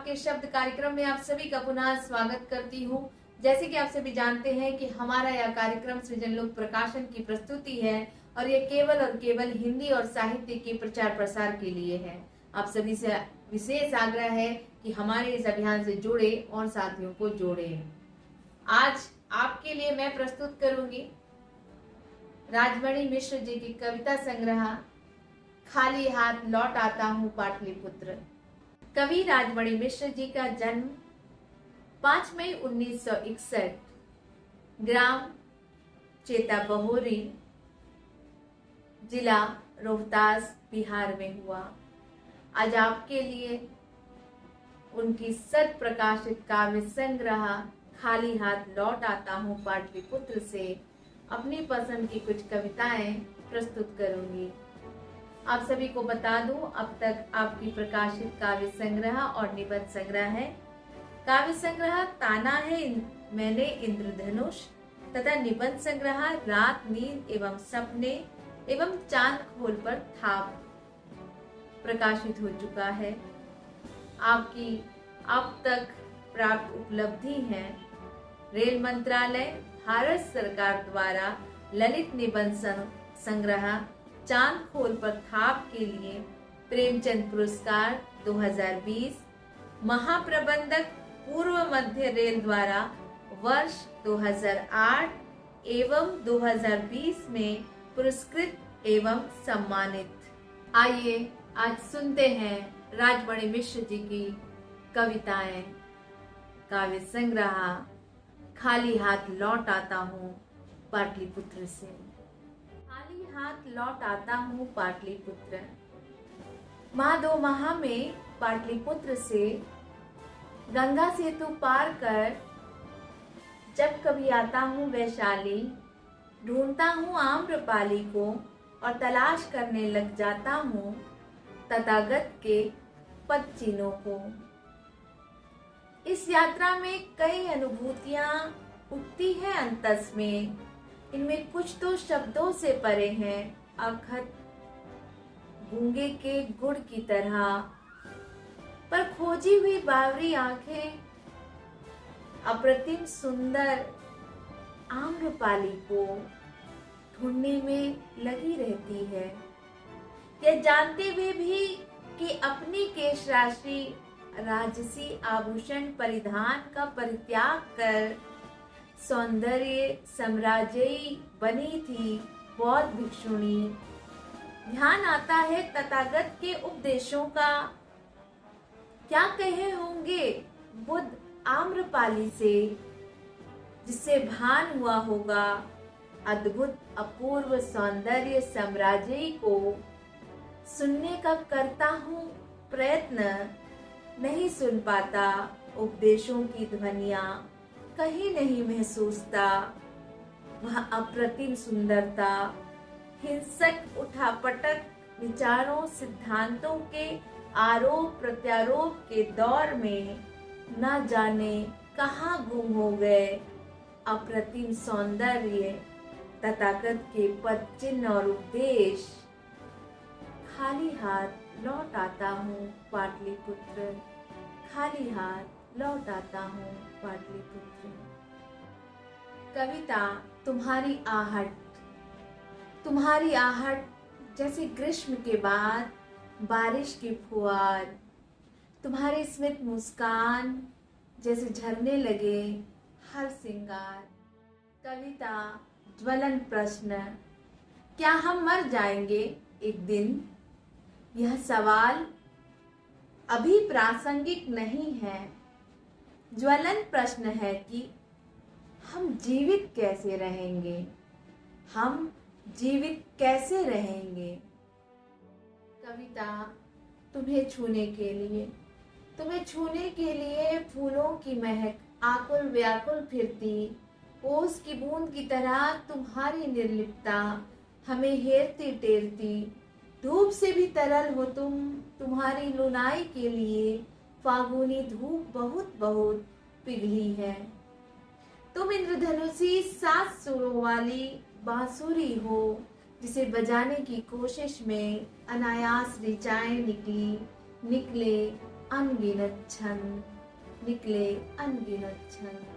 आपके शब्द कार्यक्रम में आप सभी का पुनः स्वागत करती हूँ। जैसे कि आप सभी जानते हैं कि हमारा यह कार्यक्रम सृजन लोक प्रकाशन की प्रस्तुति है और ये केवल और केवल हिंदी और साहित्य के प्रचार प्रसार के लिए है। आप सभी से विशेष आग्रह है कि हमारे इस अभियान से जुड़े और साथियों को जोड़े। आज आपके लिए मैं प्रस्तुत करूंगी राजमणि मिश्र जी की कविता संग्रह खाली हाथ लौट आता हूँ पाटलिपुत्र। कवि राजमणि मिश्र जी का जन्म 5 मई 1961 ग्राम चेताबहोरी, जिला रोहतास, बिहार में हुआ। आज आपके लिए उनकी सत प्रकाशित काव्य संग्रह खाली हाथ लौट आता हूँ पाटलिपुत्र से अपनी पसंद की कुछ कविताएं प्रस्तुत करूंगी। आप सभी को बता दूं, अब तक आपकी प्रकाशित काव्य संग्रह और निबंध संग्रह है। काव्य संग्रह ताना है मैंने इंद्रधनुष तथा निबंध संग्रह रात नींद एवं सपने एवं चांद खोल पर थाप प्रकाशित हो चुका है। आपकी अब तक प्राप्त उपलब्धि है रेल मंत्रालय भारत सरकार द्वारा ललित निबंध संग्रह चांद खोल पर थाप के लिए प्रेमचंद पुरस्कार 2020, महाप्रबंधक पूर्व मध्य रेल द्वारा वर्ष 2008 एवं 2020 में पुरस्कृत एवं सम्मानित। आइए आज सुनते हैं राजमणि मिश्र जी की कविताएं। काव्य संग्रह खाली हाथ लौट आता हूँ पाटलिपुत्र से। खाली हाथ लौट आता हूँ पाटलिपुत्र। माह 2 माह में पाटलिपुत्र से गंगा सेतु पार कर जब कभी आता हूँ वैशाली, ढूंढता हूँ आम्रपाली को और तलाश करने लग जाता हूँ तथागत के पद चिन्हों को। इस यात्रा में कई अनुभूतियां उठती हैं अंतस में, इनमें कुछ तो शब्दों से परे हैं, अखत गूंगे के गुड़ की तरह। पर खोजी हुई बावरी आंखें अप्रतिम सुंदर आम्रपाली को ढूंढने में लगी रहती है। यह जानते हुए भी कि अपनी केश राशि राजसी आभूषण परिधान का परित्याग कर सौंदर्य साम्राज्यी बनी थी बौद्ध भिक्षुणी। ध्यान आता है तथागत के उपदेशों का, क्या कहे होंगे बुद्ध आम्रपाली से, जिससे भान हुआ होगा अद्भुत अपूर्व सौंदर्य साम्राज्यी को। सुनने का करता हूँ प्रयत्न, नहीं सुन पाता उपदेशों की ध्वनियां, कहीं नहीं महसूसता वह अप्रतिम सुंदरता। हिंसक उठापटक विचारों सिद्धांतों के आरोप प्रत्यारोप के दौर में न जाने कहाँ गुम हो गए अप्रतिम सौंदर्य तथागत के पद चिन्ह और उपदेश। खाली हाथ लौट आता हूँ पाटलिपुत्र, खाली हाथ लौट आता हूँ पाटलिपुत्र। कविता तुम्हारी आहट। तुम्हारी आहट जैसे ग्रीष्म के बाद बारिश की फुहार, तुम्हारी स्मित मुस्कान जैसे झरने लगे हर सिंगार। कविता ज्वलन प्रश्न। क्या हम मर जाएंगे एक दिन? यह सवाल अभी प्रासंगिक नहीं है। ज्वलन प्रश्न है कि हम जीवित कैसे रहेंगे, हम जीवित कैसे रहेंगे। कविता तुम्हें छूने के लिए। तुम्हें छूने के लिए फूलों की महक आकुल व्याकुल फिरती, ओस की बूंद की तरह तुम्हारी निर्लिप्तता हमें हेरती टेरती। धूप से भी तरल हो तुम, तुम्हारी लुनाई के लिए फागुनी धूप बहुत बहुत पिघली है। तुम इंद्रधनुषी 7 सुरों वाली बांसुरी हो, जिसे बजाने की कोशिश में अनायास ऋचाएं निकले अनगिनत छंद, निकले अनगिनत छंद।